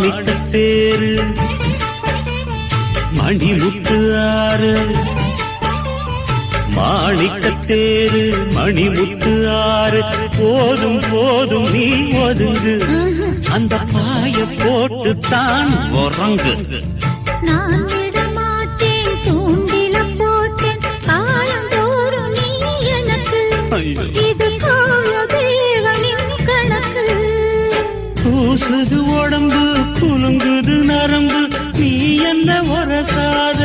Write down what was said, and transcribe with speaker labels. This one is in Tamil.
Speaker 1: மாணிக்கத்தேரு மணிமுத்து ஆறு மாணிக்கத்தேரு மணிமுத்து ஆறு போதும் போதும் நீ ஒதுங்கு அந்த பாய போட்டு தான் உறங்கு
Speaker 2: நான் விடமாட்டேன் தூண்டில போட்டேன் காலந்தோறும் நீ எனக்கு இது தேவனின் கணக்கு
Speaker 1: கூசுது உடம்பு குலுங்குது நரம்பு நீ என்ன உரசாத